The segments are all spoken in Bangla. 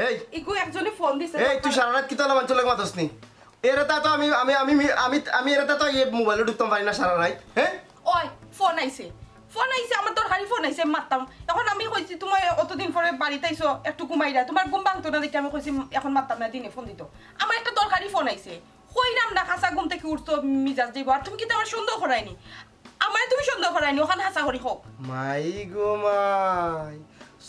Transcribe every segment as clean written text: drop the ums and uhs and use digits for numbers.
এই ইকো একজনে ফোন দিছে এই তুই সারা রাত কি তালা মানছ লাগে মাতসনি এরাতা তো আমি আমি আমি আমি আমি এরাতা তো এই মোবাইলে ঢুকতাম পারি না সারা রাত হ্যাঁ ওই ফোন আইছে আমার দরকারি ফোন আইছে মারতাম এখন আমি কইছি তুমি অতদিন পরে বাড়িতে আইছো একটু ঘুমাইরা তোমার ঘুম ভাঙতো না দেখে আমি কইছি এখন মারতাম না দিনে ফোন দিত আমার একটা দরকারি ফোন আইছে কইরাম না হাসা ঘুম থেকে উঠতো মিজাজ দিব আর তুমি কি আমার সন্দেহ করাইনি আমার তুমি সন্দেহ করাইনি ওখানে হাসা করি হোক মাই গো মাই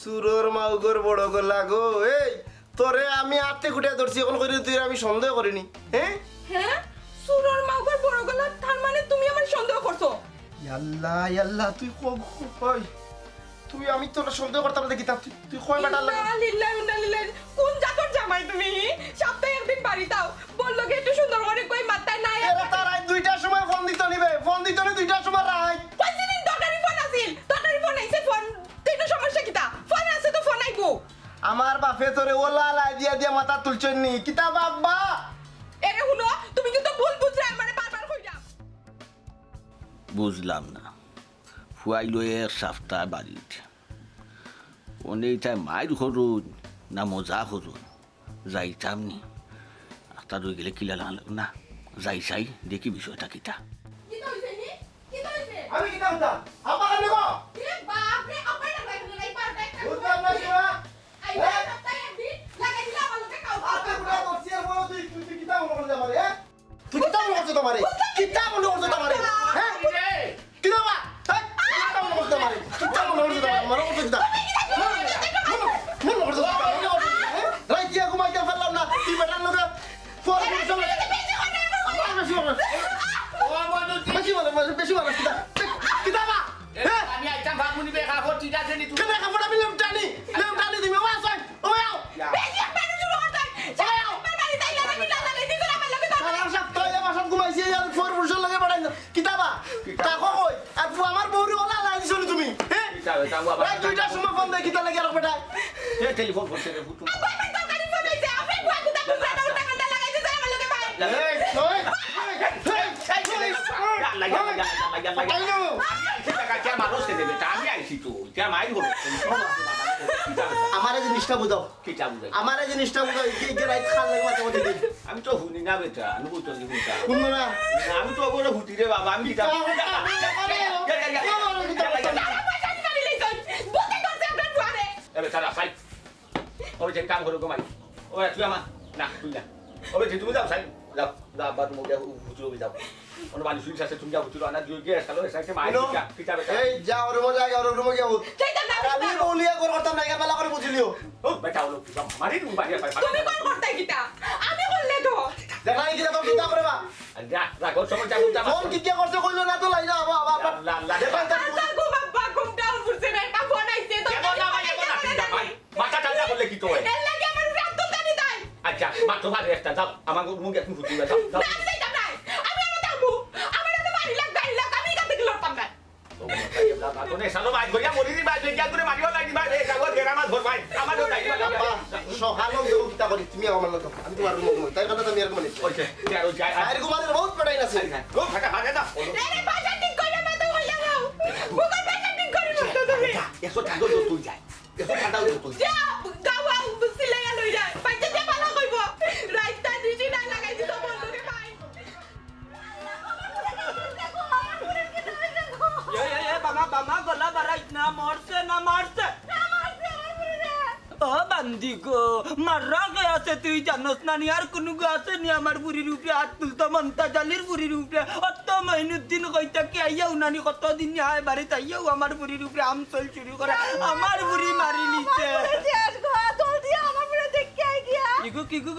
সুরর মাউগর বড় গলা গো এই তোরে আমি আতে কুটে ধরছি এখন কইরে তুই আমি সন্দেহ করিনি হ্যাঁ হ্যাঁ সুরর মাউগর বড় গলা তার মানে তুমি আমার সন্দেহ করছো আল্লাহ আল্লাহ তুই কই তুই আমি তোর সন্দেহ করতাম দেখি তুই কই বেটা লাগে লিল্লাহ কোন জাতর জামাই তুমি সপ্তাহে একদিন বাড়ি দাও বললো কি একটু সুন্দর করে কই মাত্তায় নাই এরা তার রাত 2টার সময় ফোন দিতে নিবে ফোন দিতে নি 2টার সময় রাত কইছিস দরকারি ফোন আছিল দরকারি ফোন আইছে ফোন তিন সমস্যা কিটা ফোন আছে তো ফোন আইবো আমার বাপে তোরে ওলা লাই দিয়া মাথা তুলছনি কিতা বাবা এরে হুনো তুমি কিন্তু ভুল বুঝলে মানে বারবার কইরা বুঝলাম না ফুয়াইলো এক সপ্তাহ বাড়িতে অনেকটাই মায়ের করুন না মজা করুন যাইতাম নি একটা রয়ে গেলে কিলা লাগলো না যাই চাই দেখি বিষয়টা কিতা কি কইছে নি কি কইছে আমি কিতা হতা আপা কানে গো এ বাপ রে আপনি না ভাই নাই পারবে বুঝলাম না কিবা আই সপ্তাহে একদিন লাগাই দিলা আমার লোকে কাউ আপা পুরা করছি আর বলো তুই কিতা মনে করছ আমারে হ্যাঁ তুই কিতা মনে করছ তোমারে কিতা মনে করছ তোমারে হ্যাঁ কিতা বা কিতা মনে করছ তোমারে কিতা মনে করছ তোমারে মনে করছ কিতা মনে করছ রাইতিয়া ঘুমাই কে ফেললাম না তুই বেটার লোকে ফোন করছ বেশি বলো কিতা কিতা বা আমি আইতাম ভাবুনি বেকা করছি যাচ্ছে নি তুই কেন কাপড় আমি লেমটানি তুমি ওয়া সই ও আও বেশি আপনি শুরু করতে যাও আমার বাড়ি তাই লাগি না লাগি দিছ আমার লোকে সারা সপ্তাহ এই বাসাত ঘুমাইছি আর ফোর পুরুষের লগে পড়াই কিতা বা তাকো কই আর আমার বউরি ওলা লাই দিছনি তুমি হ্যাঁ কিতা এটা বাবা রাত 2টার সময় ফোন দে কিতা লাগি আর বেটা এ টেলিফোন করছে রে ফুটু আমার দরকারি ফোন আইছে আপনি কুয়া কুতা কুতা টাকা লাগাই দিছ আমার লোকে ভাই এই আমারে জিনিসটা বুঝাও আমারে জিনিসটা বুঝাও কি রাইত খান লাগে মাঝে মধ্যে দিন আমি তো শুনি না বেটা আমি বুঝতে শুনো না আমি তো বড় হুতি রে বাবা আমি কিতা এবে তারা ফাই ওই যে কাম করে গোমাই ওই তুই আমা না তুই না ওই যে তুমি যাও সাই যাও যাও বাদ মুগে হুতি হবে যাও অন্য বাড়ি শুই আছে তুমি যাও হুতি আনা দিও গে সালো এসে মাই কিতা কিতা বেটা এই যা ওর মজা আর ওর রুমে যাও আমি বলিয়া করতাম না এর বেলা করে বুঝলিও ও বেটা ওলো মারি তুমি বাড়ি ফাই তুমি কোন করতে কিটা আমি করলে তো দেখা কি তো কিতা করে বা যা যা গোর সময় যাবো যাবো ফোন কি করছে কইলো না তো লাই না বাবা দেখা তা মাথা ঠান্ডা করলে কি তো হয় এর লাগে আমার রাত জানি তাই আচ্ছা মাত্র ভালো একটা যাও আমার মুখে তুমি ফুটি যাও যাও না যাইতাম না আমি আমার দামু আমার তো বাড়ি লাগ গাড়ি লাগ আমি কাতে কি লড়তাম না তোনে সালো ভাই গয়া মরি দি ভাই গয়া করে মারিও লাগি ভাই এই কাগজ গেরামা ধর ভাই আমারও নাই সকালো দেব কিতা করি তুমি আমার লগে আমি তোমার রুমে তাই কথা তুমি আর মনে ওকে যাও যাই আর ঘুমানোর বহুত পড়াই আছে ও ফাটা ফাটা দাও আরে বাজা ঠিক করে মত হইয়া যাও মুখের বাজা ঠিক করে মত তুমি এসো ঠান্ডা তো তুই যাই এসো ঠান্ডা তো তুই যা গাওয়া বুঝলে গেল যা বাজা যা ভালো কইব রাইতা দিছি না লাগাই দিছ বন্ধুরে ভাই বামা গলা বারাইত না মরছে না মারছে ও বান্দি গো মাররা গে আছে তুই জানোস না নি আর কোনো গো আছে নি আমার বুড়ির উপরে হাত তুলতো মন্তা জালির বুড়ির উপরে অত মাইনুদ্দিন কইতা কি আইয়াও নানি কতদিন আয় বাড়ি তাইয়াও আমার বুড়ির উপরে আমচল শুরু করে আমার বুড়ি মারি নিছে ইগু কিগু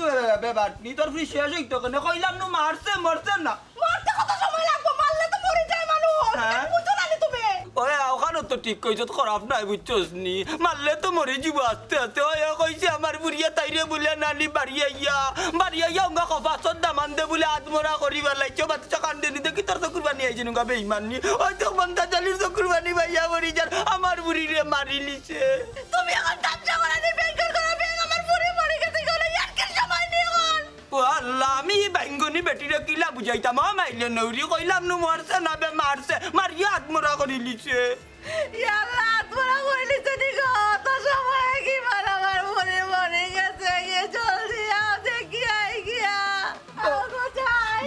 বেবার নি তোর ফ্রি শেষ হইতো কেন কইলাম না মারছে মরছে না মারতে কত সময় লাগবে মারলে তো মরে যায় মানুষ হ্যাঁ? বুঝো না তুমি ওরে ওখানে তো ঠিক কইছ খারাপ নাই বুঝছস নি মারলে তো মরে যাব আস্তে আস্তে ওই কইছে আমার বুড়িয়া তাইরে বলে নানি বাড়ি আইয়া উঙ্গা কফাসত দামান দে বলে আত্মরা করিবার লাইছো বাচ্চা কান্দে নি দেখি তোর তো কুরবানি আইছে নুগা বেঈমান নি ওই তো মন্তা জালির তো কুরবানি ভাইয়া মরি যার আমার বুড়ি রে মারি লিছে তুমি এখন তাজা করা দি ব্যাংকের করা ব্যাংক আমার পুরি মরে গেছে গলে আর কি সময় নেই এখন ও আল্লাহ আমি বাইঙ্গনি বেটিরে কিলা বুঝাইতাম মাইলে নৌরি কইলাম নু মরছে না বে মারছে মারিয়া আত্মরা করি লিছে ইয়াল্লাহ তোরা কইলি তো দিগো তো সময় কি আমার পুরি মরে গেছে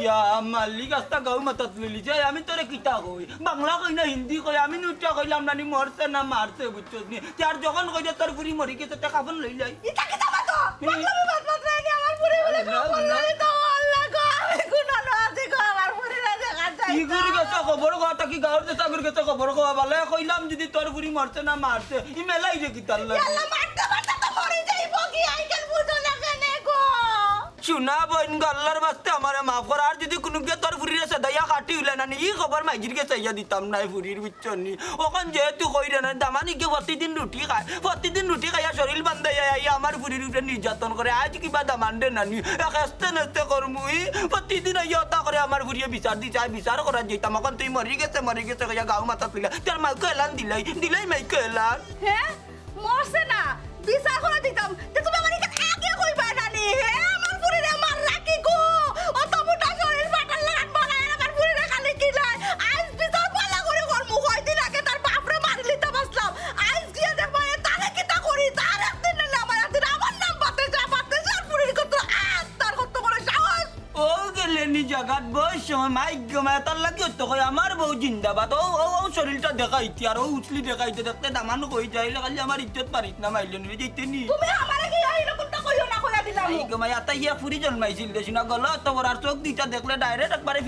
ইয়া মালিক আস্তা গাও মাতাত লইলি যে আমি তোরে কিতা কই বাংলা কই না হিন্দি কই আমি নুটা কইলাম নানি মরছে না মারছে বুঝছস নি তার যখন কই যে তোর পুরি মরি গেছে তা কাফন লই যাই ইটা কি দাবা তো বাংলা বাত বাত রাখি আমার পুরি বলে কাফন লই তো আল্লাহ গো গুনা না আছে গো আমার পুরি না দেখা যায় কি করি গেছে খবর কথা কি গাওর যে সাগর গেছে খবর কওয়া বলে কইলাম যদি তোর পুরি মরছে না মারছে ই মেলাই যে কিতা আল্লাহ আল্লাহ মারতে মারতে তো মরে যাইবো কি আইকাল বুঝো না কেন গো শুনা বইন গল্লার বাস্তে আমারে মাফ কর আর যদি কোনো কে তোর ফুরিরে সদাইয়া কাটি হইলে না ই খবর মাইজির কে চাইয়া দিতাম না ফুরির বিচ্ছনি ওখান যেহেতু কইরে না দামানি কে প্রতিদিন রুটি খাইয়া শরীর বান্ধাইয়া আইয়া আমার ফুরির উপরে নির্যাতন করে আজ কিবা দামান দে নানি একাস্তে নস্তে করমুই প্রতিদিন আইয়া তা করে আমার ফুরিয়ে বিচার দি চাই বিচার করা যেতাম এখন তুই মরি গেছে কইয়া গাও মাথা তুইলা তোর মাইকে এলান দিলাই মাইকে এলান হ্যাঁ মরছে না বিচার করে দিতাম তে তুমি আমার আগে কইবা নানি হ্যাঁ আমার পুরিরে মার রাখি গো অত মোটা শরীর ফাটাল লাগাত বানায় আমার পুরিরে খালি কি লাই আজ বিচার পালা করে করমু কয়দিন আগে তার বাপরে মারি লিতে বসলাম আজ গিয়ে দেখবা তারে কিতা করি তার একদিন না আমার একদিন আমার নাম বাতে যা আর পুরির কত তার কত বড় সাহস ও গেলে নি জাগাত বস মাইক গমা তার লাগি তো কই আমার বউ জিন্দাবাদ ও শরীরটা দেখাইতি আর ও উছলি দেখাইতে দেখতে দামান কই যাইলে খালি আমার ইজ্জত পারিত না মাইল নি যেতে নি তুমি আমারে কি এইরকমটা কইও না কইয়া দিলাম মাইক গমা আতা ইয়া ফুরি জন্মাইছিল দেশনা গল তো ওর আর চোখ দিটা দেখলে ডাইরেক্ট একবারে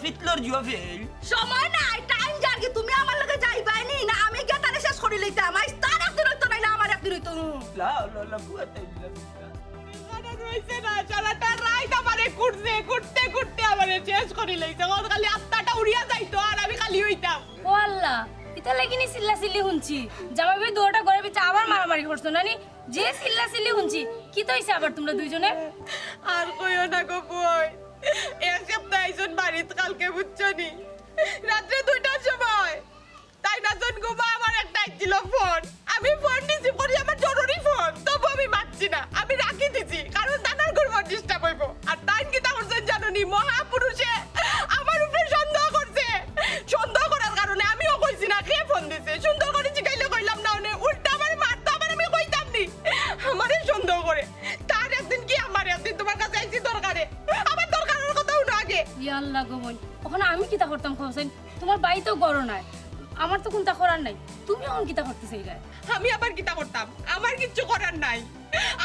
ফিটলর জিও ফেল সময় নাই টাইম জার্গি তুমি আমার লগে যাইবাই নি না আমি গিয়া তারে শেষ করে লইতাম আজ তার একদিন হইতো না আমার একদিন হইতো লা লা বুয়াতে রইছে না চালাটা রাইত আমারে কুটতে আমারে শেষ করে লইছে ওর খালি আত্মাটা উড়িয়া যাইতো আর আমি খালি হইতাম ও আল্লাহ ইতা লাগিনি চিল্লা হুনছি জামাই দুটা ঘরে বিচা আবার মারামারি করছো নানি যে চিল্লা হুনছি কি তো হইছে আবার তোমরা দুইজনে আর কইও না গো বই এক সপ্তাহ আইছন বাড়িতে কালকে বুঝছনি রাত্রে 2টার সময় তাই না জন গোবা আমার একটা ছিল ফোন আমি ফোন দিছি পরে আমার জরুরি ফোন তবু আমি মানছি না আমি রাখি দিছি কারণ দাদার ঘর ডিস্টার্ব হইব আর তাই কি তা করছেন জানোনি মহাপুরুষে আমার উপরে সন্দেহ করছে সন্দেহ করার কারণে আমিও কইছি না কে ফোন দিছে সুন্দর করে জিগাইলে কইলাম না ওনে উল্টা আমার মারতো আবার আমি কইতাম নি আমারে সন্দেহ করে তার একদিন কি আমার একদিন তোমার কাছে আইছি দরকারে আমার দরকারের কথা উনো আগে ইয়া আল্লাহ গো বোন ওখানে আমি কিতা করতাম খোসেন তোমার বাড়ি তো গড় নাই আমার তো কোনটা করার নাই তুমি এখন কিতা করতেছ এইটা আমি আবার কিতা করতাম আমার কিচ্ছু করার নাই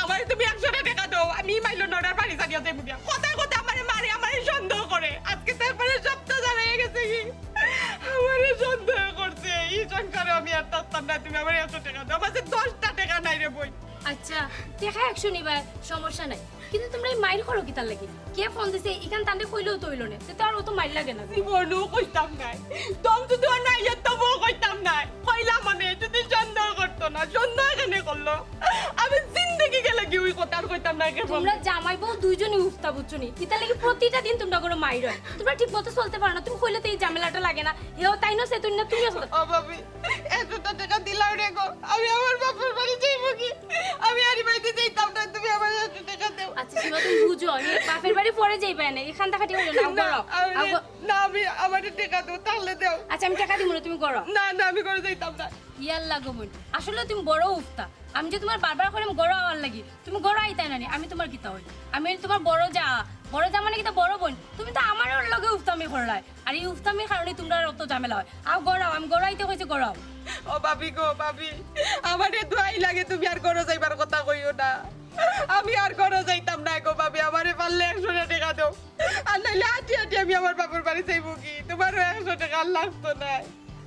আমার তুমি 100 টাকা দাও আমি মাইলো নড়ার বাড়ি জানিয়ে দেব গিয়া কথায় কথা আমারে মারে আমারে সন্দেহ করে আজকে তারপরে সপ্তাহ জানাই গেছে কি আমারে সন্দেহ করছে এই সংসারে আমি আর থাকতাম না তুমি আমারে 100 টাকা দাও আমাদের 10টা টাকা নাই রে বই আচ্ছা দেখা 100 নিবা সমস্যা নাই কিন্তু তোমরা এই মাইল করো কিতা লাগি কে ফোন দিছে ইখান তান্ডে কইলেও তো হইলো না তো আর অত মাইল লাগে না জীবনও কইতাম নাই দম যদি নাই তবু কইতাম নাই কইলা মানে যদি সন্দেহ করতো না সন্দেহ কেন করলো আমি জিন্দেগি গেলে কি ওই কথা আর কইতাম না কে তোমরা জামাই বউ দুইজনই উফতা বুঝছনি কিতা লাগি প্রতিটা দিন তোমরা করে মাইর হয় তোমরা ঠিকমতো চলতে পারো না তুমি কইলে তো এই ঝামেলাটা লাগে না হেও তাই না সে তুই না তুমিও ও ভাবি 100 টাকা দিলাও রে গো আমি আমার বাপের বাড়ি যাইব কি আমি আরি বাড়িতে যাইতাম না তুমি আমার 100 টাকা দাও আচ্ছা শিবা তুমি বুঝো বাপের বাড়ি পরে যাইবা না এখান টাকাটি হইলো না করো না আমি আমার টাকা দাও তাহলে দাও আচ্ছা আমি টাকা দিব না তুমি করো না না আমি করে যাইতাম না ইয়াল্লা গো বোন আসলে তুমি বড় উফতা আমি যে তোমার বারবার করে গড় আওয়ার লাগি তুমি গড় আইতাই না আমি তোমার কিতা হই আমি তোমার বড় যা মানে কিতা বড় বোন তুমি তো আমার লগে উফতামি করলাই আর এই উফতামির কারণে তোমরা অত ঝামেলা হয় আও গড়াও আমি গড়াইতে কইছি গড়াও ও ভাবি গো ভাবি আমারে দোয়াই লাগে তুমি আর ঘরে যাইবার কথা কইও না আমি আর ঘরে যাইতাম না গো ভাবি আমারে পারলে 100 টাকা দাও আর নাইলে আটি আমি আমার বাপের বাড়ি যাইব কি তোমারও 100 টাকা লাগতো না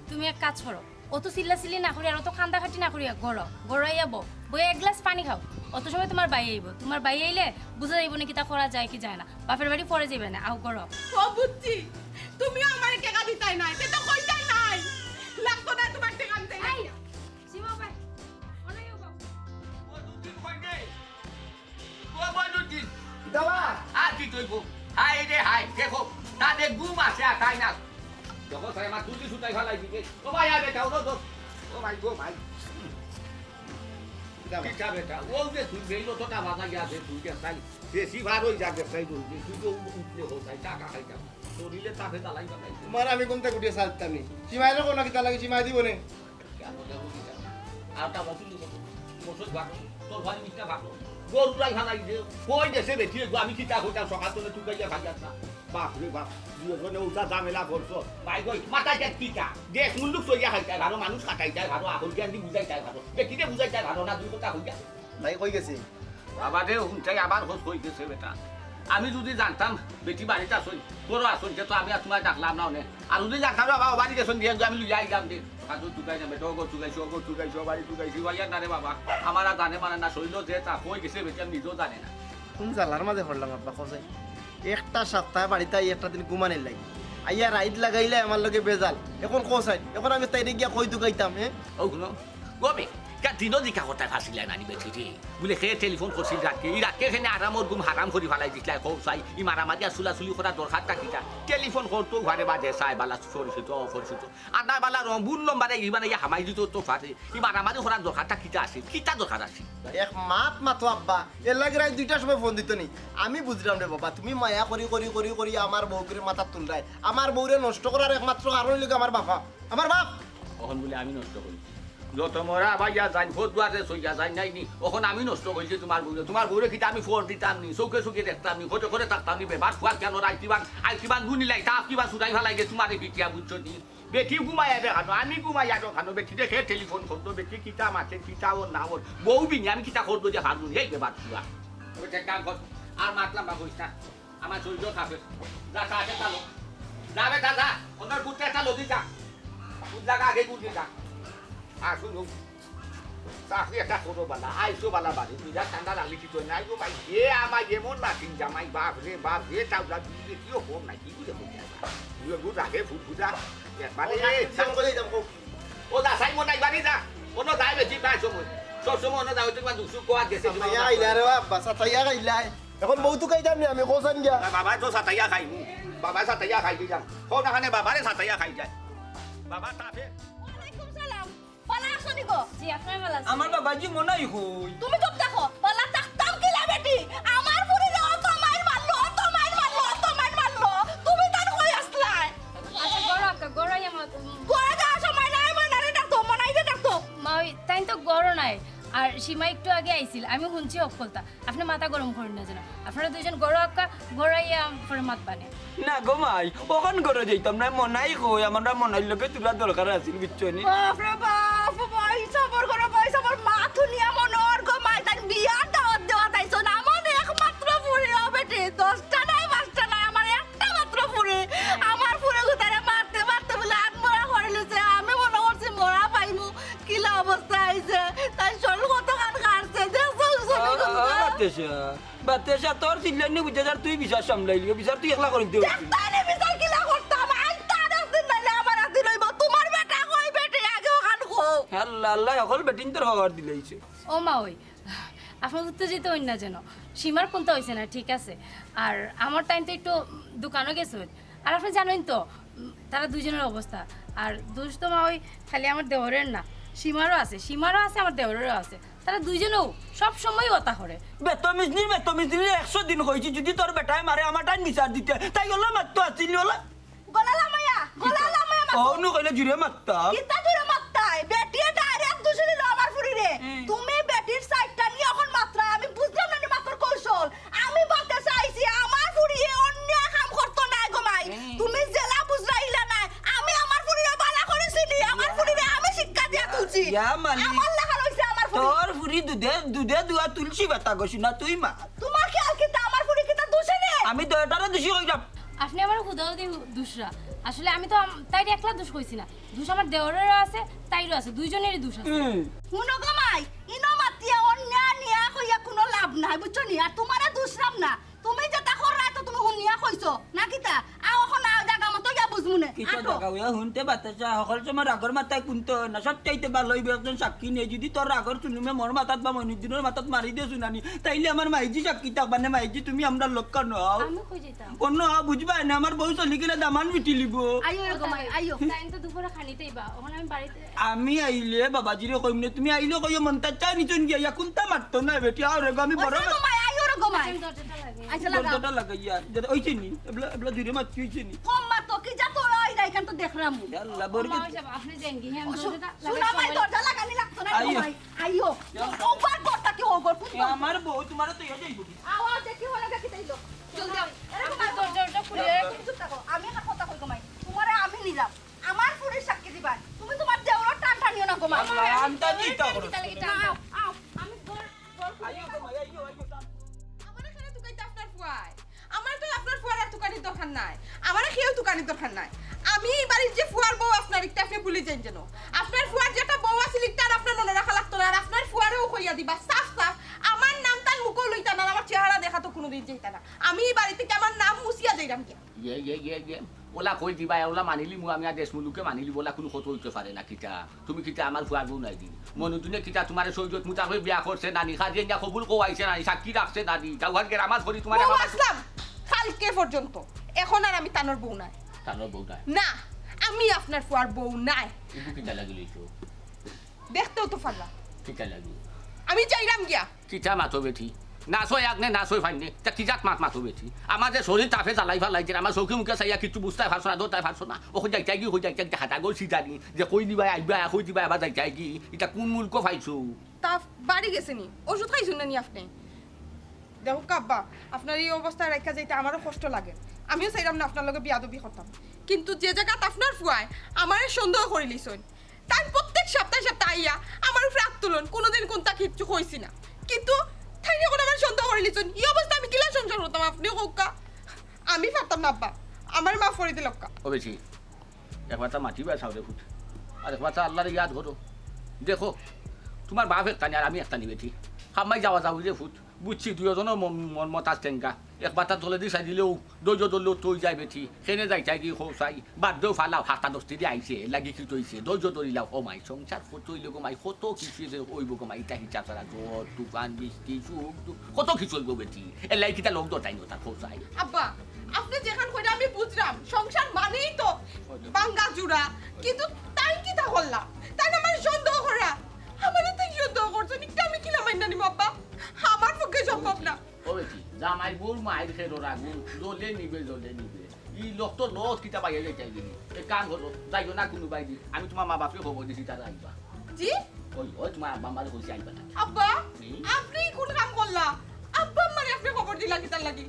তুমি এক কাজ করো অত চিল্লাচিল্লি না করি আর অত কান্দাকাটি না করিয়া গড়াইয়া বই এক গ্লাস পানি খাও অত সময় তোমার বাই আইব তোমার বাই আইলে বুঝা যাইব না কিতা করা যায় কি যায় না বাপের বাড়ি পরে যাইবে না আও গড় ও বুঝছি তুমি আমার টাকা দিতাই নাই তে তো কইতাই নাই লাগতো না তোমার টাকা দিতাই নাই সীমা ভাই অনেক বাবু দাবা আর কি তুই হাই রে হাই দেখো তাদের ঘুম আসে আর তাই না যখন তাই আমার দুটি সুতাই ফেলাই দিকে ও ভাই আর বেটা ও ভাই গো ভাই কিটা বেটা ও যে তুই বেইলো তো টা বাজা গিয়া তুই কে তাই বেশি ভার হই যাবে তাই তুই তো উঠলে হো তাই টাকা খাই যাবে শরীরে তাপে জ্বালাই বানাই তোমার আমি কোনটা গুটিয়ে সারতাম নি সীমাইলে কোন কিতা লাগে সীমাই দিব নে কেন দেবো কিটা আর টা বসুন বসুন ভাগ তোর ভাই মিষ্টা ভাগ গরুরাই ভালাই দে কই দেশে বেঠিয়ে আমি কিটা কইতাম সকাল তোলে তুই গাইয়া ভাগ যাস না বাপরে বাপ দুজনে উঠা ঝামেলা করছো ভাই কই মাথায় যায় টিকা দেশ মুল্লুক চলিয়া খাইতে ভালো মানুষ কাটাই যায় ভালো আহল জ্ঞান দি বুঝাই যায় ভালো বেটিতে বুঝাই যায় ভালো না দুই কথা হইয়া ভাই কই গেছে বাবা রে হুঁচাই আবার হোস হয়ে গেছে বেটা আমি যদি জানতাম বেটি বাড়িতে আসুন তোর আসুন তো আমি আর তোমার ডাকলাম না অনেক আর যদি জানতাম বাবা বাড়ি গেছেন দিয়ে আমি লুইয়া আইলাম দে কাজু চুকাই যাবে তো চুকাইছো বাড়ি চুকাইছি ভাইয়া না রে বাবা আমার আর জানে মানে না শৈল যে তা হয়ে গেছে বেটি আমি নিজেও জানে না কোন জালার মাঝে পড়লাম আব্বা খোঁজে একটা সপ্তাহে বাড়িতে আই একটা দিন ঘুমানের লাগি আইয়া রাইড লাগাইলে আমার লগে বেজাল এখন কোসাই এখন আমি তাইরে গিয়া কই দুকাইতাম হ্যাঁ ও শুনো গবে দিনও দিকা কথা ফাঁসিলে নানি বেঠি রে বলে সে টেলিফোন করছিল রাতকে এখানে আরামর গুম হারাম করে ফেলাই দিছিল কৌ চাই ই মারামারি আর চুলাচুলি করা দরকার থাকিতা টেলিফোন করতো ঘরে বাজে চাই বালা ফরিছিত অফরিছিত আনা বালা রম্বুর লম্বারে ইমানে ইয়া হামাই দিত তো ফাটে ই মারামারি করার দরকার থাকিতা আছে কিতা দরকার আছে এক মাতো আব্বা এর লাগে রাত 2টার সময় ফোন দিত নি আমি বুঝলাম রে বাবা তুমি মায়া করি আমার বউকে মাথা তুলরাই আমার বউরে নষ্ট করার একমাত্র কারণ হইল আমার বাবা আমার বাপ তখন বলে আমি নষ্ট করি যত মরা ভাইয়া যাই ভোট দুয়ারে সইয়া যাই নাই নি ওখন আমি নষ্ট করেছি তোমার বউরে কিতা আমি ফোর দিতাম নি চৌকে দেখতাম নি ঘটে করে থাকতাম নি বেবার খোয়া কেন আইতিবান গুনি লাই তা কিবা সুদাই ফেলাই গে তোমার বিটিয়া বুঝছো নি বেটি ঘুমাইয়া দেখানো আমি ঘুমাইয়া দেখানো বেটি দেখে টেলিফোন করতো বেটি কিতা মাছে কিতা ওর না ওর বউ বিনি আমি কিতা করতো যে হারুন এই বেবার খোয়া কাম কর আর মাতলাম বা কইস না আমার শরীর খাবে যা কাছে চালো যাবে দাদা ওনার বুটটা চালো দিতা বুট লাগা আগে বুট দিতা আসুন চাকরি একটা করো বালা আইসো বালা বাড়ি নিজা ঠান্ডা লাগলে কিছু নাই গো ভাই এ আমার যেমন মাতিন জামাই বাপ রে চাউলা দিয়ে কিও কম নাই কি বুঝে বুঝে বুঝ আগে ফুট বুঝা মানে ও দা সাই মন নাই বাড়ি যা কোনো যাই বেশি পাই সময় সব সময় অন্য যাও তোমার দুসু কোয়া গেছে আইলা রে বাবা সাতাইয়া গাইলা এখন বউ তো কাইতাম নি আমি কোসান গিয়া বাবা তো সাতাইয়া খাই বাবা সাতাইয়া খাই যাম কোন খানে বাবারে সাতাইয়া খাই যায় বাবা তাফে ওয়ালাইকুম সালাম পালা আসনি গো জি আপনার ভালো আছে আমার বাবাজি মনাই হই তুমি চুপ দেখো পালা থাকতাম কি লা বেটি আমার পুরি রে অত মাইর মারলো তুমি তার কই আসলাই আচ্ছা গড়া কা গড়াই আমার গড়া যা সময় নাই মানারে ডাকতো মনাইতে ডাকতো মাই তাই তো গড় নাই আর সীমা একটু আগে আইছিল আমি শুনছি অকলতা আপনি মাথা গরম করেন না যেন আপনারা দুইজন গড় আক্কা গড়াইয়া পরে মাত বানে না গো মাই ওখান করে যাইতাম না মনাই হই আমরা মনাই লগে তোলা দরকার আছিল বুঝছনি বাপরে বাপ ভাই সবর করে ভাই সবর মাথু নিয়া মনর গো মাই তার বিয়া দাওয়াত দেওয়া তাইছো না মনে একমাত্র ফুরে ও বেটি 10টা নাই 5টা নাই আমার একটা মাত্র ফুরে আমার ফুরে গুতারে মারতে বলে আত্মরা করে লইছে আমি মনে করছি মরা পাইমু কিলা অবস্থা আইছে তাই শরীর কত কান কাটছে দেখছো বাতেশা তোর চিল্লানি বুঝা যার তুই বিচার সামলাইলি বিচার তুই একলা করিতে তাইলে বিচার কিলা করতাম আই তার একদিন নাইলে আমার একদিন হইব তোমার বেটা কই বেটি আগে ওখান কো আল্লাহ আল্লাহ সকল বেটিন তোর খবর দিলাইছে ও মা ওই আপনার উত্তেজিত হইন না যেন সীমার কোনটা হয়েছে না ঠিক আছে আর আমার টাইম তো একটু দোকানও গেছে আর আপনি জানেন তো তারা দুজনের অবস্থা আর দোষ তো মা ওই খালি আমার দেওরের না সীমারও আছে আমার দেওরেরও আছে তারা দুইজনেও সব সময় ওতা করে বেতমিজনি 100 দিন হয়েছে যদি তোর বেটায় মারে আমার টাইম বিচার দিতে তাই হলো মারতো আসিল হলো গলালামায়া অনু কইলে জুড়ে মারতাম কিতা জুড়ে মারতাই বেটি ডাইরেক্ট দুশরি লো আমার ফুরি রে তুমি বেটির সাইডটা নিয়ে এখন মাত্রা আমি বুঝলাম না মাত্র কৌশল আমি বলতে চাইছি আমার ফুরি অন্য কাম করতে নাই গো মাই তুমি জেলা বুঝরাইলা না আমি আমার ফুরিরে বালা করেছি আমার ফুরিরে আমি শিক্ষা দিয়া তুলছি ইয়া মালি আমার লাগা লইছে আমার ফুরি তোর ফুরি দুধে দুয়া তুলসী বাতা গছি না তুই মা তোমার খেয়াল কিতা আমার ফুরি কিতা দোষে নে আমি দয়টারে দোষী কইরাম আপনি আমার হুদাউদি দুসরা আসলে আমি তো তাই একলা দোষ কইছি না দোষ আমার দেওরেরও আছে তাইরও আছে দুইজনেরই দোষ আছে শুনো গো মাই ইনো মাতিয়া অন্য নিয়া কইয়া কোনো লাভ নাই বুঝছো নি আর তোমারে দুসরাম না তুমি যেটা কররা তো তুমি হুনিয়া কইছো না কিতা আও এখন আও জায়গা মতো ইয়া বুঝমুনে কিতা জায়গা হইয়া হুনতে বাতাসা সকল সময় রাগর মাথায় কুনতে হয় না সবচাইতে ভালো হইবে একজন সাক্ষী নেই যদি তোর রাগর শুনুমে মোর মাথাত বা মনিদিনের মাথাত মারি দিয়ে শুনানি তাইলে আমার মাইজি সাক্ষী থাকবা না মাইজি তুমি আমরা লক্ষ্য নও আমি কই যেতাম অন্য বুঝবা না আমার বউ চলি গেলে দামান বিটি লিব আইও গো মাই আইও টাইম তো দুপুরে খানিতেইবা ওখানে আমি বাড়িতে আমি আইলে বাবাজিরে কইম না তুমি আইলে কইও মনটা চাই নিচন গিয়া কোনটা মারতো না বেটি আর রে আমি বড় গো মাই আইও রে গো মাই দরজাটা লাগে আচ্ছা লাগা দরজাটা লাগাইয়া যেটা ওইছে নি এবলা দূরে মাত কইছে নি কম মা তো কি যা তো আই নাই কান তো দেখরাম আল্লাহ বরকে আপনি যান গিয়ে আমি দরজাটা শুনা মাই দরজা লাগানি লাগতো না গো মাই আইও ওবার করতা কি ওগর আমার বউ তোমার তো ইয়া যাইব আওয়াজ দেখি হলো দেখি তাইলো জলদি আরে দরজাটা আমি একটা কথা কই গোমাই তোমারে আমি নিলাম আমার পুরো সাক্ষী দিবা তুমি তোমার দেওয়ার টান টানিও না গোমাই আমটা দিতা করো আমি বল আইও গোমাই আইও আমার এখানে তুকাইতে আপনার ফুয়াই আমার তো আপনার ফুয়ার আর তুকানির দরকার নাই আমার কেউ তুকানির দরকার নাই আমি এই বাড়ির যে ফুয়ার বউ আপনার একটা আপনি ভুলে যান যেন আপনার ফুয়ার যেটা বউ আছিল তার আপনার মনে রাখা লাগতো না আর আপনার ফুয়ারেও কইয়া দিবা সাফ সাফ আমার নাম তার মুখও লইতা না আমার চেহারা দেখা তো কোনোদিন যাইতা না আমি এই বাড়ি থেকে আমার নাম মুছিয়া যাইরাম কি ইয়ে ওলা কই দিবা ওলা মানিলি মু আমি দেশ মুলুকে মানিলি বলা কোনো কত হইতে পারে না কিতা তুমি কিতা আমার ফুয়ার বউ নাই দিন মনুতুনে কিতা তোমার সৈজত মুতা হয়ে বিয়া করছে নানি খাদিয়ে না কবুল কোয়াইছে নানি সাক্ষী রাখছে নানি তাওয়ার গ্রামাজ করি তোমার বউ আসলাম কালকে পর্যন্ত এখন আর আমি তানোর বউ নাই তানোর বউ নাই না আমি আপনার ফুয়ার বউ নাই ইবু কিতা লাগিল তো দেখতেও তো পারলা কিতা লাগি আমি চাইরাম গিয়া কিতা মাতো বেটি না সই আগনে না সই ফাইনে তা কি জাত মাতো বেটি আমার যে শরীর তাফে জ্বালাই ফেলাই যে আমার চৌকি মুখে চাইয়া কিছু বুঝতে পারছো না দোতাই পারছো না ওখানে যাইতাই কি হয়ে যাইতাই হাতা গল সিজানি যে কই দিবা আইবা কই দিবা আবার যাইতাই কি এটা কোন মূল্য পাইছো তা বাড়ি গেছে নি ওষুধ খাইছুন না নি আপনি দেখো কাব্বা আপনার এই অবস্থায় রেখা যাইতে আমারও কষ্ট লাগে আমিও চাইলাম না আপনার লগে বিয়াদবি করতাম কিন্তু যে জায়গাত আপনার ফুয়ায় আমার সন্দেহ করে লিছুন তাই প্রত্যেক সপ্তাহে আইয়া আমার উপরে আত্মলন কোনোদিন কোনটা কিচ্ছু কইছি না কিন্তু তাই যখন আমার সন্দেহ করে লিছুন এই অবস্থা আমি কিলা সংসার করতাম আপনিও কৌকা আমি পারতাম না আব্বা আমার মাফ করে দিল ও বেশি একবার তা মাটি বেসাও রে ফুট আর একবার তা আল্লাহর ইয়াদ করো দেখো তোমার বাপ একটা আর আমি একটা নিবেছি খামাই যাওয়া যাও যে ফুট বুঝছি দুজনের মন মতাজ টেঙ্কা একবার তার তলে দিয়ে চাই দিলেও দৈর্য ধরলেও তৈ যাই বেঠি সেনে যাই চাই কি খৌ চাই বাদেও ফালাও হাতা দস্তি দিয়ে আইছে লাগি কি তৈছে দৈর্য ধরিলাও ও মাই সংসার কতইলে গো মাই কত কিছু যে ওইব গো মাই ইটা হিচাপ ছাড়া জ্বর দোকান বৃষ্টি সুখ কত কিছু হইব বেঠি এলাই কিটা লোক দটাই না তার খৌ চাই আব্বা আপনি যেখান কইরা আমি বুঝলাম সংসার মানেই তো বাঙ্গা জুড়া কিন্তু তাই কি তা হল্লা তাই আমার সন্দেহ করা আমারে তাই সন্দেহ করছো নিকটা আমি কিলা মাইনা নিব আব্বা আমার পক্ষে সম্ভব না ও বেটি জামাই বুল মাইর খেলো রাগুন জলে নিবে ই লোক তো লোক কিতা পাইয়া যাই চাই দিনি এ কাম হলো যাইও না কোনো বাইদি আমি তোমার মা বাপকে খবর দিছি তারা আইবা জি ওই তোমার আব্বা মারে কইছি আইবা না আব্বা আপনি কোন কাম করলা আব্বা মানে আপনি খবর দিলা কিতার লাগি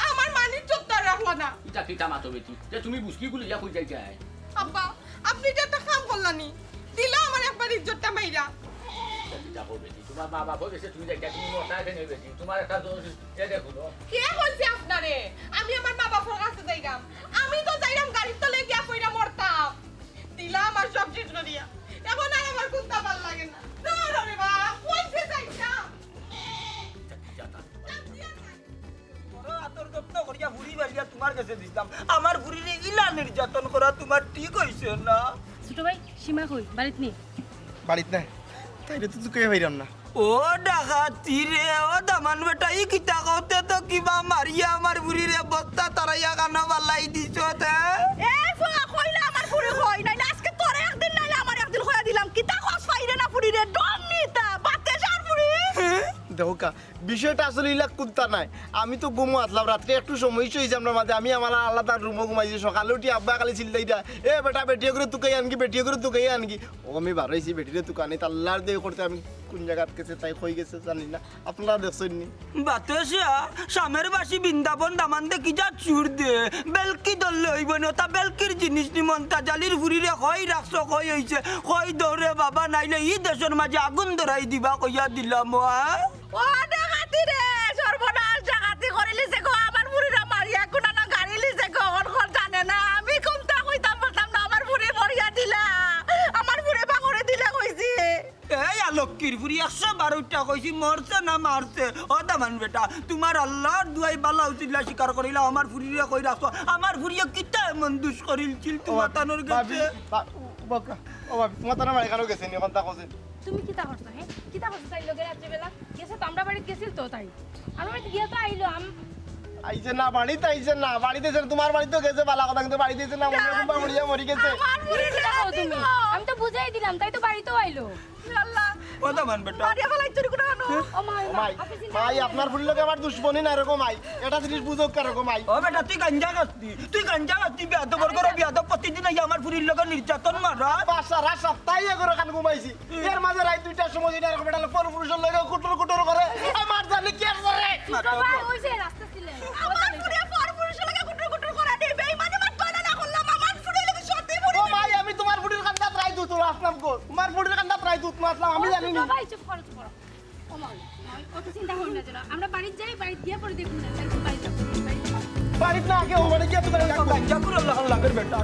আমার মানির চত্বর রাখলা না ইটা কিতা মাতো বেটি যে তুমি বুঝকি গুলি ইয়া কই যাই চাই আব্বা আপনি যে একটা কাম করলানি দিলা আমার একবার ইজ্জতটা মাইরা কিতা কই বেটি তোমার মা বাপ গেছে তুমি যাই তুমি মোটায় ফেনে বেটি তোমার একটা দোষ এ দেখো কে বলছে আপনারে আমি আমার মা বাবার কাছে যাইরাম আমি তো যাইরাম গাড়ির তলে গিয়া কইরা মরতাম দিলা আমার সব শেষ করিয়া এখন আর আমার কুত্তা ভাল লাগে না না রে বাবা কইছে যাইতাম তোমার কাছে দিতাম আমার বুড়িরে ইলা নির্যাতন করা তোমার ঠিক হইছে না ছোট ভাই সীমা কই বাড়িতে নেই বাড়িত নাই তাইলে তো তুই ভাইরাম না ও ডাকাতি রে ও দামান বেটা ই কিতা কওতে তো কিবা মারিয়া আমার বুড়িরে বস্তা তারাইয়া কানা বালাই দিছো তে এ ফুয়া কইলা আমার পুরি কই নাইলে আজকে তোরে একদিন নাইলে আমার একদিন কইয়া দিলাম কিতা কস ফাইরে না পুরি রে ডন নিতা বাতে সার পুরি দেখো কা বিষয়টা আসলে ইলা কুত্তা নাই আমি তো ঘুমো আসলাম রাত্রে একটু সময় হয়েছে আমরা মাঝে আমি আমার আলাদা রুমও ঘুমাইছি সকালে উঠি আব্বা খালি চিল্লাইটা এ বেটা বেটিয়ে করে তুকাই আনকি বেটিয়ে করে তুকাই আনকি ও আমি বাড়াইছি বেটিরে তুকানি তাল্লার দিয়ে করতে আমি কোন জায়গাত গেছে তাই কই গেছে জানি না আপনারা দেখছেন নি বাতেসা সামের বাসি বৃন্দাবন দামান দে কি যা চুর দে বেলকি দল হইব না তা বেলকির জিনিস নিমন্তা জালির ফুরিরে কই রাখছ কই হইছে কই দৌড়ে বাবা নাইলে ই দেশের মাঝে আগুন ধরাই দিবা কইয়া দিলাম ও ডাকাতি রে সর্বনাশ ডাকাতি করে লিছে গো আমার বুড়িরা মারিয়া কোনা না গাড়ি লিছে গো ওর জানে না আমি কোনটা কইতাম বলতাম না আমার বুড়ি মরিয়া দিলা আমার বুড়ি বাগরে দিলা কইছি এই আলোকির ফুরি 112টা কইছি মরছে না মারছে ও দামান বেটা তোমার আল্লাহর দুয়াই বালা উচিলা স্বীকার করিলা আমার ফুরিরে কই রাখছো আমার ফুরিয়ে কিতা এমন দুষ করিলছিল তোমার তানোর গেছে ও ভাবি তোমার তারা বাড়ি কারো গেছে নি এখন তা কইছেন তুমি কিতা করছো হ্যাঁ কিতা করছো তাই লগে রাত্রে বেলা গেছে তো আমরা বাড়িতে গেছিল তো তাই আমার বাড়িতে গিয়া তো আইলো আইছে না বাড়িতে আইছে না বাড়িতে তোমার বাড়িতে গেছে বালা কথা কিন্তু বাড়িতে না মনে কুম্বা মরিয়া মরি গেছে আমার বুড়ি তুমি আমি তো বুঝাই দিলাম তাই তো বাড়িতেও আইলো আল্লাহ ও দামান বেটা মারিয়া ফলাই চুরি করে আনো ও মাই মাই মাই আপনার ফুল লোকে আমার দুশ্মনী না এরকম মাই এটা জিনিস বুঝো কারকম মাই ও বেটা তুই গাঞ্জা গাছতি বিয়াদ বর্গর বিয়াদ প্রতিদিন আই আমার ফুরির লগে নির্যাতন মারা সারা সপ্তাহে করে কান ঘুমাইছি এর মাঝে রাত 2টার সময় দিন এরকম এটা পর পুরুষের লগে কুটর কুটর করে আমার জানি কি করে ছোট ভাই হইছে রাস্তা ছিলে আমার বুড়ি পর পুরুষের লাগে কুটর কুটর জানি না ভাই চুপ করো চুপ করো ও মা অত চিন্তা করুন না যেন আমরা বাড়িতে যাই বাড়িতে গিয়ে পরে দেখুন না বাড়িতে যাবো বাড়িতে না আগে ওখানে গিয়ে তুমি জাকুর আল্লাহ লাগের বেটা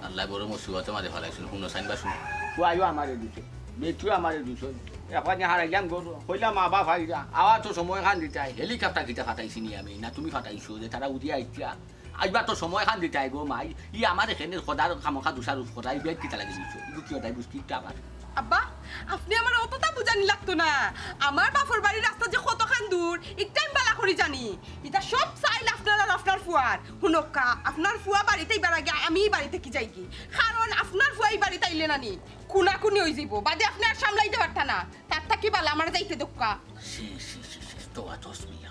আল্লাহ বড় মুসিবতে মাঝে ফেলাইছিল শুনো সাইন বা শুনো ফুয়াইও আমারে দিছে বেটিও আমারে দিছে এখন হারাইলাম গরু হইলাম মা বাপ হাইরা আওয়া তো সময় খান দিতে হেলিকপ্টার কিটা ফাটাইছি নি আমি না তুমি ফাটাইছো যে তারা উঠিয়া আইতিয়া আইবা তো সময় খান দিতে গো মাই ই আমার এখানে খোদার খামখা দুসার খোদাই বেদ কিটা লাগি দিছো ইগু কি ওটাই বুঝকি আবার আব্বা আপনি আমার অতটা বুঝানি লাগতো না আমার বাপর বাড়ির রাস্তা যে কতখান দূর একটাই বালা করে জানি এটা সব চাইল আপনার আর আপনার ফুয়ার হুনকা আপনার ফুয়া বাড়িতে এবার আগে আমি বাড়িতে কি যাই কি কারণ আপনার ফুয়া এই বাড়িতে আইলে নানি কুনাকুনি হয়ে যাইব বাদে আপনি আর সামলাইতে পারতা না তার থাকি বালা আমার যাইতে দক্কা তো আতস মিয়া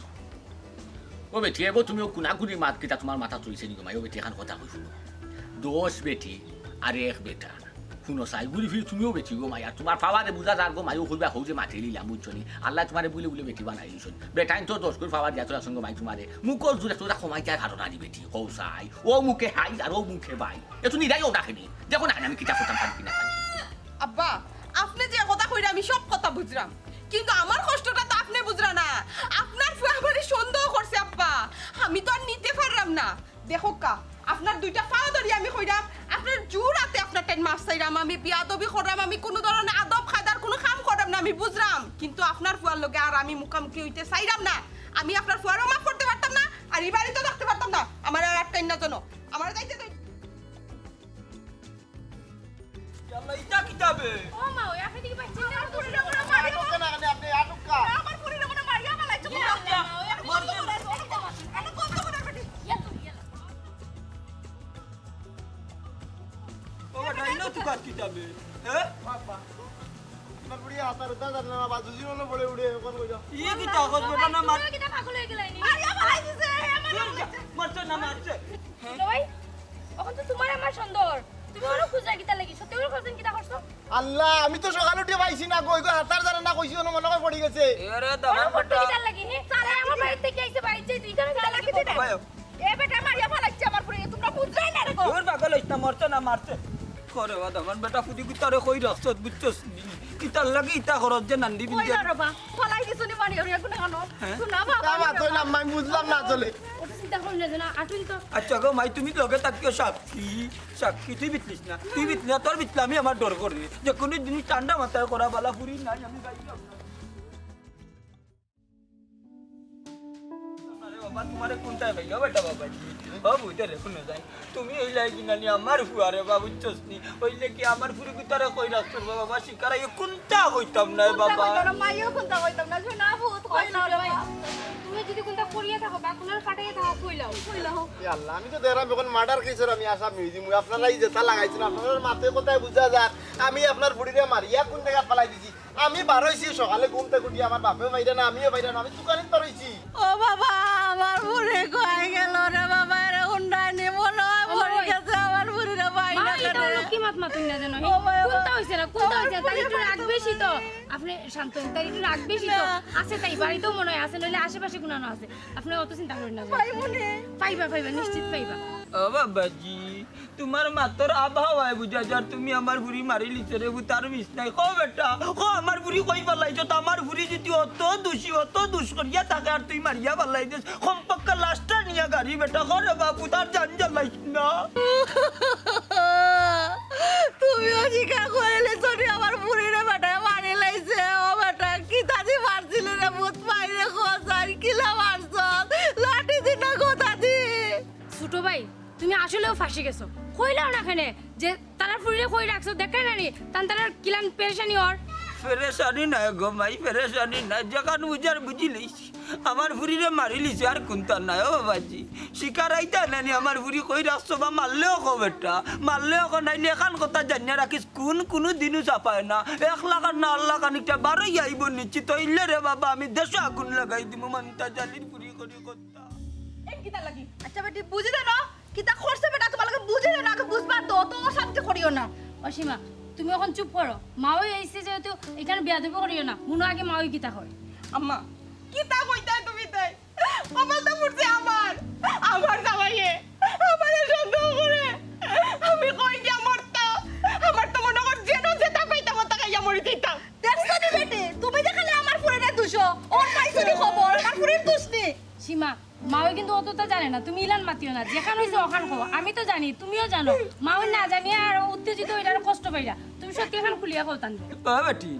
ও বেটি এবো তুমি কুনাকুনি মাত কিটা তোমার মাথা চলছে নি মাই ও বেটি এখন কথা কই শুনো দোষ বেটি আর এক বেটা শুনো চাই ঘুরি ফিরি তুমিও বেটি গো মাই আর তোমার পাওয়ারে বুঝা যার গো মাইও কইবা হৌ যে মাটি লিলাম বুঝছো নি আল্লাহ তোমারে বলে বলে বেটি বানাই দিছন বেটাইন তো দোষ করে পাওয়ার দিয়া তোরা সঙ্গে মাই তোমারে মুখর জুড়ে তোরা কমাই যায় ভালো নানি বেটি কৌ চাই ও মুখে হাই আর ও মুখে বাই এতো নিরাই ও ডাকেনি দেখো না আমি কিতা করতাম পারি কিনা পারি আব্বা আপনি যে কথা কইরা আমি সব কথা বুঝলাম কিন্তু আমার কষ্টটা তো আপনি বুঝরা না আপনার ফুয়া আমারে সন্দেহ করছে আব্বা আমি তো আর নিতে পারলাম না দেখো কা আপনার দুইটা পা ধরি আমি কইরাম আপনার জোরাতে আপনার টেন মাস চাইরাম আমি বিয়াদবি করাম আমি কোনো ধরনের আদব খায়দার কোনো কাম করাম না আমি বুঝলাম কিন্তু আপনার ফুয়ার লগে আর আমি মুখামুখি হইতে চাইরাম না আমি আপনার ফুয়ারও মাফ করতে পারতাম না আর এই বাড়িতে থাকতে পারতাম না আমার আর একটা না জন্য আমার যাইতে তো আল্লাহ ইটা কিতাবে ও মা ওই আপনি দিকে পাচ্ছেন না আপনি আটুকা আমার পুরিরে মনে মারিয়া ফেলাইছো ও ডাইনো তুই কাট কিতাবে হ্যাঁ বাবা তোমার বুড়ি হাতার উঠা জানে না বাজু জীবনে পড়ে উড়ে কোন কইছো ইয়ে কি তাকত বেটা না মার তুমি কি পাগল হয়ে গেলাইনি মারিয়া ফেলাই দিছে মারছে না মারছে ভাই এখন তো তোমার আমার সুন্দর তুমি ওর খুঁজা কিতা লাগি সত্যি ওর খুঁজেন কিতা করছো আল্লাহ আমি তো সকালে উঠে পাইছি না কই কই হাতার জানে না কইছি মনে করে পড়ে গেছে এরে ওর দাবা ফটো কিতা লাগি হে সারা আমার বাড়িতে কি আইছে বাড়িতে তুই কেন কিতা লাগি ভাই এ বেটা মারিয়া ফেলাইছে আমার পুরি তোমরা বুঝরাই না রে গো ওর পাগল হইছ না মরছে না মারছে করে ওয়া দামান বেটা ফুদি কুতারে কই রাখছত বুঝছস কিতা লাগি ইতা খরচ যে নান্দি বিল কইলা রে বা ফলাই দিছো নি মারিয়া রে কোন কানো শুনা বাবা বাবা তো না আমি বুঝলাম না চলে ওটা চিন্তা করুন না জানা আটুন তো আচ্ছা গো মাই তুমি লগে তাকিও সাক্ষী তুই বিতলিস না তুই বিতলি তোর বিতলা আমি আমার ডর করি যে কোনো জিনিস ঠান্ডা মাথায় করা বালা পুরি নাই আমি যাইলাম বাবা তোমারে কোনটা ভাইয়া বেটা বাবা বাবু তোরে শুনে যাই তুমি এই লাগি না আমার ফুয়ারে বাবু চসনি ওইলে কি আমার ফুরি কুতারে কই রাখছ বাবা শিকারা এ কোনটা হইতাম না বাবা মাইও কোনটা কইতাম না শুনা ভূত কইলা রে ভাই তুমি যদি কোনটা করিয়া থাকো বা কোনার ফাটাইয়া থাকো কইলাও ইয়া আল্লাহ আমি তো দেখলাম এখন মার্ডার কেসের আমি আসাম মিউজিয়াম আপনারা এই যেটা লাগাইছেন আপনাদের মাথায় কোথায় বুঝা যাক আমি আপনার বুড়িরে মারিয়া কোন জায়গা পালাই দিছি আমি বার হইছি সকালে ঘুম থেকে উঠি আমার বাপেও বাইরে না আমিও বাইরে না আমি দোকানে তো রইছি ও বাবা আমার পুরি কই গেল রে বাবা রে হুন্ডাই নি মনে হয় মরে গেছে আমার পুরিরে ভাই মা না এটা হলো কি মাত মাতুন না জানো কোনটা হইছে না কোনটা হইছে তাই একটু রাগ বেশি তো আপনি শান্ত হন তাই একটু রাগ বেশি তো আছে তাই বাড়িতেও মনে হয় আছে নইলে আশেপাশে গুনানো আছে আপনি অত চিন্তা করেন না ভাই মনে পাইবা নিশ্চিত পাইবা ও বাবাজি তোমার মাতর আবহাওয়ায় বুঝা যার তুমি আমার বুড়ি মারি লিছে রে তার মিস নাই কো বেটা কো আমার বুড়ি কই পালাইছো তো আমার বুড়ি যদি অত দুষ করিয়া থাকে আর তুই মারিয়া পালাই দিস কমপক্ষে লাস্টটা নিয়া গাড়ি বেটা করে বাবু তার জান জ্বালাইস না তুমিও স্বীকার করিলে সরি আমার পুরিরে বেটা মারি লাইছে ও বেটা কি দাদি মারছিলে রে ভূত মাইরে খোঁজার কিলা মারছ লাঠি দিনা গো দাদি ছোট ভাই তুমি আসলেও ফাঁসি গেছো কইলাও না খানে যে তারা ফুরিয়ে কই রাখছো দেখে না নি তারা কিলান পেরেশানি ওর ফেরেশানি না গো মাই ফেরেশানি না যখন বুঝার বুঝি লইছি আমার বুড়িরে মারি লিছে আর কোনটা নাই ও বাবাজি শিকার আইতা নানি আমার বুড়ি কই রাখছো বা মারলেও কো বেটা মারলেও কো নাই এখান কথা জানিয়া রাখিস কোনো দিনও চাপায় না 1 লাখ আর না আল্লাহ কানিকটা বারোই আইব নিশ্চিত হইলে রে বাবা আমি দেশে আগুন লাগাই দিব মানতা জালির বুড়ি করি কথা এই কিতা লাগি আচ্ছা বেটি বুঝি দে না কিতা করছে বেটা তোমাকে বুঝি দে না আগে বুঝবা তো অত শান্তি করিও না অসীমা তুমি এখন চুপ করো মাও আইছে যেহেতু এখানে বিয়া দেব করিও না মুনো আগে মাও কিতা হয় আম্মা কিতা কইতাই তুমি তাই আমার তো মুরছে আমার জামাইয়ে আমারে সন্দেহ করে আমি কই গিয়া মরতা আমার তো মনে কর যেন যেটা পাইতাম ওটা খাইয়া মরি দিতাম দেখছো নি বেটি তুমি যে খালি আমার ফুরিরে দুশো ওর পাইছো নি খবর আমার ফুরির দুষ নি সীমা মাও কিন্তু অতটা জানে না তুমি ইলান মাতিও না যেখান হইছে ওখান কও আমি তো জানি তুমিও জানো মাও না জানি আর উত্তেজিত হইলা আর কষ্ট পাইলা তুমি সত্যি এখান খুলিয়া কও তান বেটি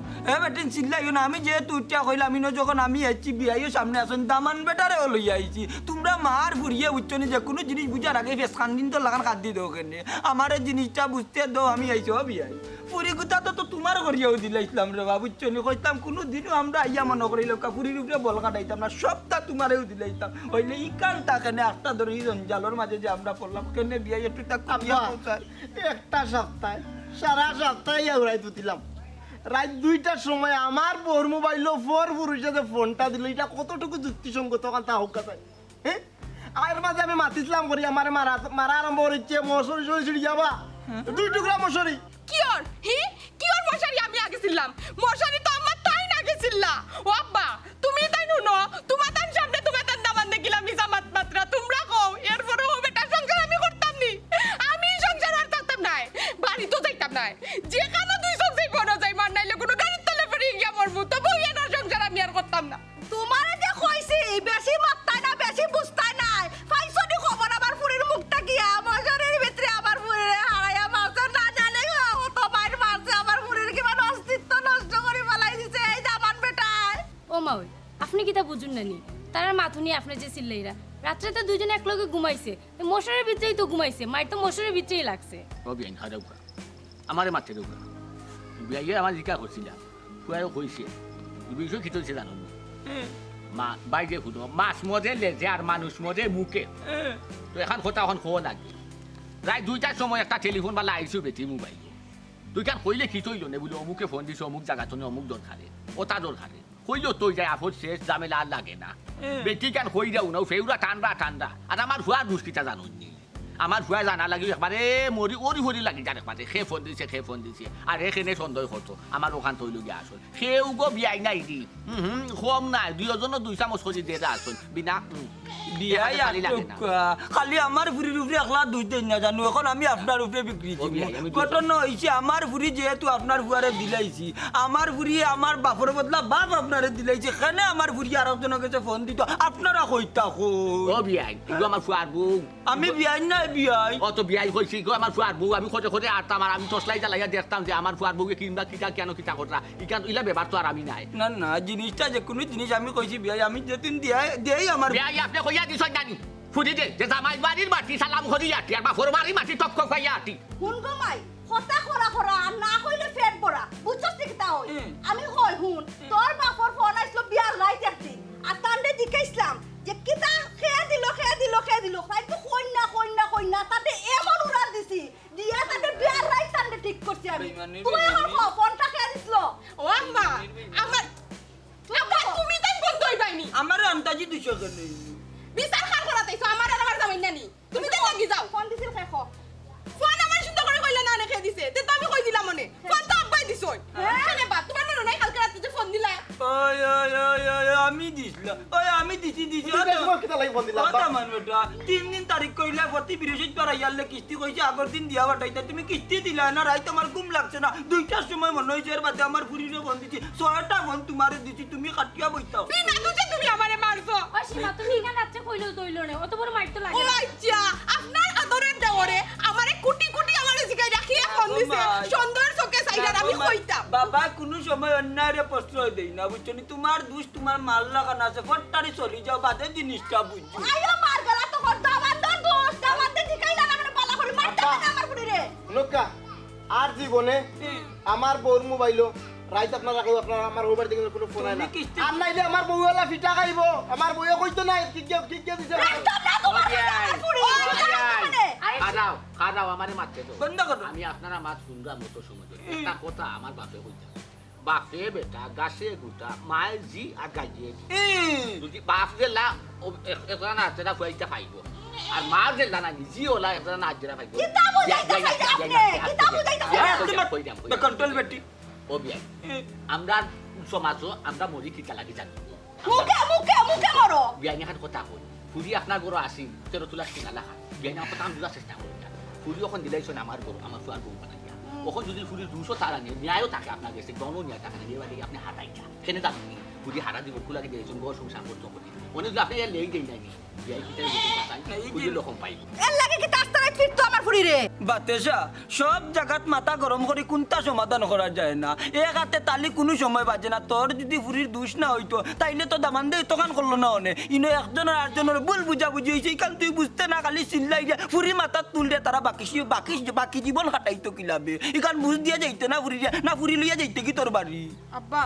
চিল্লাইও না আমি যেহেতু উঠিয়া কইলাম ইনো যখন আমি আইছি বিয়াইও সামনে আসুন দামান বেটারে লইয়া আইছি তোমরা মার ঘুরিয়ে বুঝছো নি যে কোনো জিনিস বুঝার আগে ফেস খান দিন তো লাগান খাদ দিয়ে দাও কেন আমার এই জিনিসটা বুঝতে দাও আমি আইছি বিয়াই পুরি গুতা তো তোমার ঘরিয়াও দিলাইছিলাম রে বাবু বুঝছো নি কইতাম কোনো দিনও আমরা আইয়া মনে করিল পুরীর উপরে বল কাটাইতাম না সবটা তোমারেও দিলাইতাম হইলে ইকানটা কেন একটা ধরে এই জঞ্জালের মাঝে যে আমরা পড়লাম কেন বিয়াই একটু তা কামিয়া পৌঁছায় একটা সপ্তাহে সারা সপ্তাহে উড়াই দিলাম রাত 2টার সময় আমার বোর মোবাইলও পুরুষ সাথে ফোনটা দিল এটা কতটুকু যুক্তিসঙ্গত কথা হোক কথা হ্যাঁ আর মাঝে আমি মাতিছিলাম করি আমার মারা আরম্ভ করেছে মশারি সরি যাবা 2 টুকরা মশারি কিওর কিওর মশারি আমি আগে ছিলাম মশারি তো আমার তাই না গেছিলা ও আব্বা তুমি তাই নুনো তোমার তার সামনে তুমি তার দামান দেখিলাম নিজামাত মাত্রা তোমরা কও এরপরে ও বেটা সংসার আমি করতাম নি আমি সংসার আর করতাম না বাড়ি তো যাইতাম না যেখানে দুই চোখ যাই বড় যাই মার নাইলে কোনো গাড়ির তলে পড়ে গিয়া মরবো তবু এনার সংসার আমি আর করতাম না তোমারে যে কইছি বেশি মাত্তাই না বেশি বুঝতাই নাই পাইছো নি খবর আমার ফুরির মুখটা কি আমার শরীরের ভিতরে আমার ফুরিরে হারাইয়া মারছে না জানে ও তো বাইরে মারছে আমার ফুরির কিবা অস্তিত্ব নষ্ট করে ফেলাই দিছে এই জামান বেটায় ও মাও আপনি কিতা বুঝুন নানি তার মাথুনি আপনি যে চিল্লাইরা রাত্রে তো দুইজনে একলগে ঘুমাইছে মশারের ভিতরেই তো ঘুমাইছে মায়ের তো মশারের ভিতরেই লাগছে ও বিয়াইন হারাও আমারে মারতে দেবো বিয়াইয়ে আমার জিকা করছিলাম খুয়াও কইছে বিষয় কি চলছে জানো মা বাইরে শুধু মাছ মজে লেজে আর মানুষ মজে মুখে তো এখন কথা এখন খোয়া লাগবে রাত 2টার সময় একটা টেলিফোন বা লাইছো বেটি মোবাইল তুই কান কইলে কি তৈল নে বলে অমুকে ফোন দিছ অমুক জায়গা তো অমুক দরকারে ওটা দরকারে কইলো তুই যাই আপদ শেষ ঝামেলা আর লাগে না বেটি কান কই যাও না ফেউরা ঠান্ডা আর আমার হুয়ার দুষ্কিটা জানো নি আমার ভুয়া জানা লাগি একবারে মরি ওরি লাগি যার একবারে খে ফোন দিছে আর এখানে সন্দেহ হতো আমার ওখান তৈল গিয়ে আসল সেও গো বিয়াই নাই দি কম নাই 2 চামচ করে দিয়ে আসল বিনা বিয়াই লাগে না খালি আমার ফুরির উপরে একলা 2 না জানো এখন আমি আপনার উপরে বিক্রি ঘটনা হয়েছে আমার ফুরি যেহেতু আপনার ফুয়ারে দিলাইছি আমার ফুরি আমার বাপর বদলা বাপ আপনারে দিলাইছে কেন আমার ফুরি আর একজনের কাছে ফোন দিত আপনারা কইতা ও বিয়াই এগুলো আমার ফুয়ার বউ আমি বিয়াই না বিয়াই অত বিয়াই হয়েছি গো আমার ফুয়ার বউ আমি খোঁজে আরতাম আর আমি টসলাই জ্বালাইয়া দেখতাম যে আমার ফুয়ার বউকে কিনবা কিটা কেন কিটা করা ইলা ব্যাপার তো আর আমি নাই না জিনিসটা যে কোনো জিনিস আমি কইছি বিয়াই আমি যেদিন দিয়াই আমার বিয়াই আপনি কইয়া দিছ জানি ফুটি দে যে জামাই বাড়ির মাটি সালাম করিয়া আর বাপর বাড়ির মাটি টপ খাইয়া আটি হুন গো মাই কথা করা আর না কইলে পেট ভরা বুঝছস কি তা হই আমি কই হুন তোর বাপর ফোন আইছিল বিয়ার রাইত একদিন আর তান্ডে জিকাইছিলাম যে কিতা খেয়া দিল ভাই তো কই না তাতে এমন উড়াল দিছি দিয়া তাতে বিয়ার রাইত তান্ডে ঠিক করছি আমি তুই আমার ফোনটা খেয়া দিছিল ও আম্মা আমার তুমি তাই বন্ধ হইবাইনি আমার আন্তাজি 200 করে বিচার খান করাতেছো আমার আর আমার জামাই নানি তুমি তাই লাগি যাও ফোন দিছিল খেখ ফোন আমার শুদ্ধ করে কইলা না রেখে দিছে তে তো আমি কই দিলাম মনে ফোন তো আব্বাই দিছই কেন বা তোমার মনে নাই কালকে রাতে যে ফোন দিলা আমি দিছিলাম আমি দিছি কিতা লাগি ফোন দিলা কথা মান বেটা 3 দিন তারিখ কইলা প্রতি বৃহস্পতিবার আইয়ালে কিস্তি কইছে আগর দিন দিয়া বাটাইতা তুমি কিস্তি দিলা না রাই তোমার ঘুম লাগছে না 2টার সময় মনে হইছে এর বাদে আমার ফুরিরে ফোন দিছি 6টা ফোন তোমারে দিছি তুমি কাটিয়া বইতাও বিনা দুছে তুমি আমারে মারছো অসীমা তুমি এখানে রাত্রে কইলেও তইলো না অত বড় মাইর তো লাগে ও আচ্ছা আপনার আদরের দেওরে আমারে কুটি আমারে জিগাই রাখিয়া ফোন দিছে সুন্দর চোখে সাইডার আমি কইতাম বাবা কোনো সময় অন্যায়রে প্রশ্রয় দেই না বুঝছনি তোমার দোষ তোমার মাল লাগানো আছে ফট্টারি চলি যাও বাদে জিনিসটা বুঝছো আইও মার গলা তো দামান দোষ দামান দে জিকাইলা না মানে পালা করে মারতা না আমার পুরি রে লোকা আর জীবনে আমার বউর মোবাইলও রাইত আপনার রাখো আপনার আমার ওবার দিকে কোনো ফোন আয় না তুমি কিস্তি- আর নাইলে আমার বউওয়ালা ফিটা খাইব আমার বউয়ে কইতো না কি দিছে খারাও খারাও আমারে মারতে তো বন্ধ করো। আমি আপনারা মাছ শুনলাম মতো সময় একটা কথা আমার বাপে কইতা বাপে বেটা গাছে গুটা মায় জি আর গাইয়ে যদি বাপ যে লা একটা না তেরা কইতা পাইব আর মা যে লা না জি ওলা একটা না জেরা পাইব কন্ট্রোল বেটি ও বিয়াই আমরা সমাজও আমরা মরি কিটা লাগি জানি মুখে মরো বিয়াই নিয়ে কথা কই ফুরি আপনার গরো আসি তেরো তুলা কিনা লাখা বিয়াই না কথা আমরা চেষ্টা করি ফুরি ওখান দিলাইছেন আমার গরু আমার ফুয়ার গরু বানাই ওখান যদি ফুরি 200 তারা নিয়ে ন্যায়ও থাকে আপনার কাছে গণও নিয়ে থাকে না এবারে আপনি হারাইটা কেন যাবেন ফুরি হারা দিব কুলাকে দিয়েছেন গো সংসার করতে করি অনেক যদি আপনি লেই দেই নাই বিয়াই কিটা ফুরি রকম পাই এর লাগে কি তাস্তারাই ফিরতো আমার ফুরি রে বাতেশা সব জায়গাত মাথা গরম করে কোনটা সমাধান করা যায় না এক হাতে তালি কোনো সময় বাজে না তোর যদি ফুরির দোষ না হইতো তাইলে তো দামান দে তখন করলো না অনে ইনো একজনের আরেকজনের ভুল বুঝাবুঝি হয়েছে কারণ তুই বুঝতে না খালি চিল্লাই যে ফুরি মাথা তুললে তারা বাকি জীবন কাটাইতো কি লাভে এখান বুঝ দিয়া যাইতে না ফুরি না ফুরি লইয়া যাইতে কি তোর বাড়ি আব্বা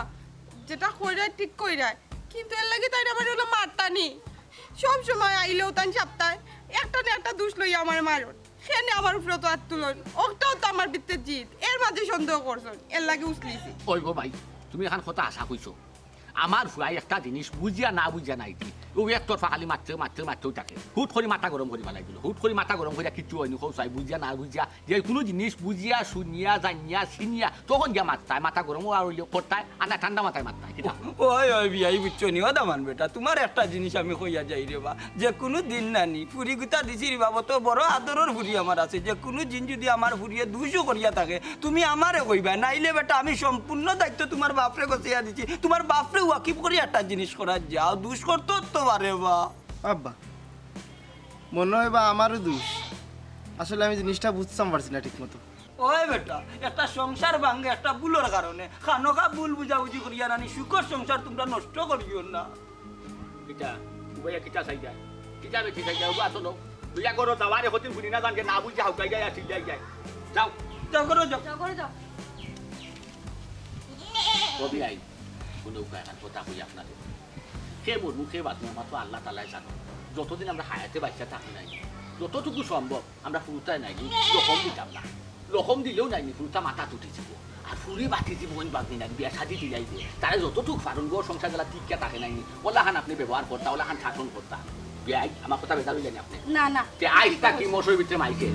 যেটা কইরা ঠিক কইরা কিন্তু এর লাগে তাই আমার হলো মারতানি সব সময় আইলেও তান সপ্তাহে একটা না একটা দুষ লইয়া আমার মারুন সেনে আমার উপরে তো আর তুলন ওটাও তো আমার ভিতরে জিত এর মাঝে সন্দেহ করছেন এর লাগে উছলিছি ওই গো ভাই তুমি এখন কথা আশা কইছো আমার ফুয়াই একটা জিনিস বুঝিয়া না বুঝিয়া নাই কি ও এক তোর ফাঁকালি মারতেও থাকে হুট করে মাথা গরম করে ফেলাই দিল হুট করে মাথা গরম করে কিচ্ছু হয়নি চাই বুঝিয়া না বুঝিয়া যে কোনো জিনিস বুঝিয়া শুনিয়া জানিয়া চিনিয়া তখন গিয়া মারতায় মাথা গরমও আর করতায় আর না ঠান্ডা মাথায় মারতায় কিনা ওই বিয়াই বুঝছো নি দামান বেটা তোমার একটা জিনিস আমি কইয়া যাই রে বা যে কোনো দিন নানি ফুরি গুতা দিছি রে বাবা তো বড় আদরের ফুরি আমার আছে যে কোনো দিন যদি আমার ফুরিয়ে দুশো করিয়া থাকে তুমি আমারে কইবা নাইলে বেটা আমি সম্পূর্ণ দায়িত্ব তোমার বাপরে গছিয়া দিছি তোমার বাপরে ওয়াকিব করে একটা জিনিস করা যাও দুষ করতো তো পারে বা আব্বা মনে হয় বা আমারও দোষ আসলে আমি জিনিসটা বুঝতাম পারছি না ঠিক মতো ওই বেটা একটা সংসার ভাঙ্গে একটা ভুলের কারণে খানোকা ভুল বুঝাবুঝি করিয়া নানি সুখর সংসার তোমরা নষ্ট করিও না কিটা উবাইয়া কিটা চাই যায় কিটা বেশি চাই যায় উবা আসলো দুইয়া করো যাওয়ারে হতিন ফুরি না জানকে না বুঝিয়া হাউকাই যায় ঠিক যায় যাও যাও করো যাও যাও করে যাও কবি আই কোনো উপায় এখন কথা কই আপনাদের সে মোর মুখে বাঁচবো আমার তো আল্লাহ তালাই জানো যতদিন আমরা হায়াতে বাচ্চা থাকি নাই যতটুকু সম্ভব আমরা ফুরুতায় নাই লকম দিতাম না লকম দিলেও নাইনি ফুরুতা মাথা তুটি যাব আর ফুরি বাতি দিব বাগনি নাই বিয়া সাজি দিলাই দিয়ে তারা যতটুকু ফারুন গো সংসার গেলা টিকা থাকে নাইনি ওলাহান আপনি ব্যবহার করতা ওলাহান শাসন করতা বিয়াই আমার কথা বেজাল জানি আপনি না না তে আইসটা কি মশোর ভিতরে মাইকে